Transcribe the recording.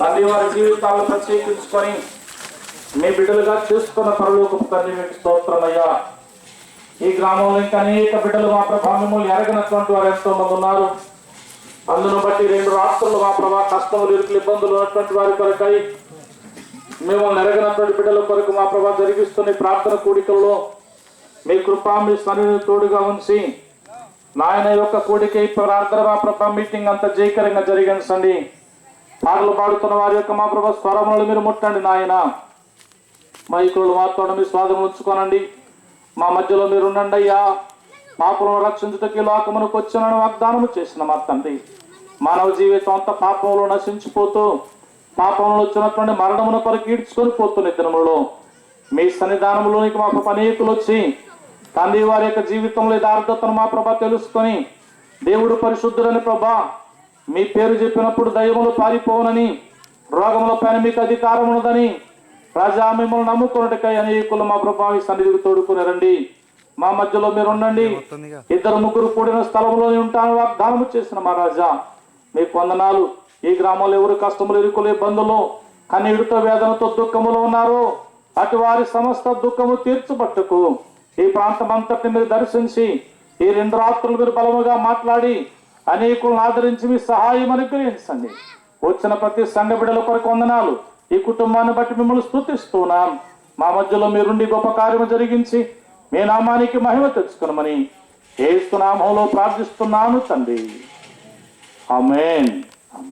తండ్రి వారి జీవితాలను ప్రత్యేకించుకొని మీ బిడ్డలుగా చూసుకున్న పరలోకపు తండ్రి మీకు స్తోత్రమయ్యా. ఈ గ్రామంలో ఇంకా అనేక బిడ్డలు మా ప్రభా మిమ్మల్ని ఎరగనటువంటి వారు ఎంతో మంది ఉన్నారు. అందును బట్టి 2 రాత్రులు మా ప్రభా కష్టములు ఇరుకులు ఇబ్బందులు ఉన్నటువంటి వారి కొరకై మిమ్మల్ని ఎరగనటువంటి బిడ్డల కొరకు మా ప్రభా జరిగిస్తున్న ప్రార్థన కూడికల్లో మీ కృప మీ సన్నిధిని తోడుగా ఉంచి నాయన యొక్క కూడిక ప్రార్థన మా ప్రభా మీటింగ్ అంతా జయకరంగా జరిగించండి. పాటలు పాడుతున్న వారి యొక్క మా ప్రభా స్వరములు మీరు ముట్టండి నాయన. మైకులు మాత్రం మీ స్వాధీనం ఉంచుకోనండి. మా మధ్యలో మీరు ఉండండి అయ్యా. పాపలను రక్షించుటకి లోకమునకు వచ్చినని వాగ్దానము చేసిన మా తండ్రి, మానవ జీవితం అంతా పాపంలో నశించిపోతూ పాపంలో వచ్చినటువంటి మరణమును కొరకు ఈడ్చుకొని పోతున్న దినములలో మీ సన్నిధానంలోనికి మా ప్రభ అనేకులు వచ్చి తండ్రి వారి యొక్క జీవితంలో యథార్థతను మా ప్రభ తెలుసుకొని దేవుడు పరిశుద్ధుడని ప్రభా మీ పేరు చెప్పినప్పుడు దయ్యములు పారిపోవునని రోగముల పైన మీకు అధికారం ఉన్నదని రాజా మిమ్మల్ని నమ్ముకున్నట్టుకై అనేకులు మా ప్రభా మీ సన్నిధికి తోడుకుని రండి. మా మధ్యలో మీరు ఉండండి. 2-3 కూడిన స్థలంలోనే ఉంటాను వాగ్దానము చేసిన మా రాజా మీకు వందనాలు. ఈ గ్రామంలో ఎవరు కష్టములు ఇరుకులు ఇబ్బందులు కన్నీటితో వేదనతో దుఃఖములో ఉన్నారు అటు వారి సమస్త దుఃఖము తీర్చుబట్టుకు ఈ ప్రాంతం అంతటిని మీరు దర్శించి ఈ 2 రాత్రులు మీరు బలముగా మాట్లాడి అనేకులను ఆదరించి మీ సహాయం అనుగ్రహించండి. వచ్చిన ప్రతి సంఘ బిడ్డల కొరకు వందనాలు. ఈ కుటుంబాన్ని బట్టి మిమ్మల్ని స్తుతిస్తున్నాం. మా మధ్యలో మీరుండి గొప్ప కార్యము జరిగించి మీ నామానికి మహిమ తెచ్చుకునమని యేసు నామములో ప్రార్థిస్తున్నాను తండ్రి. ఆమేన్.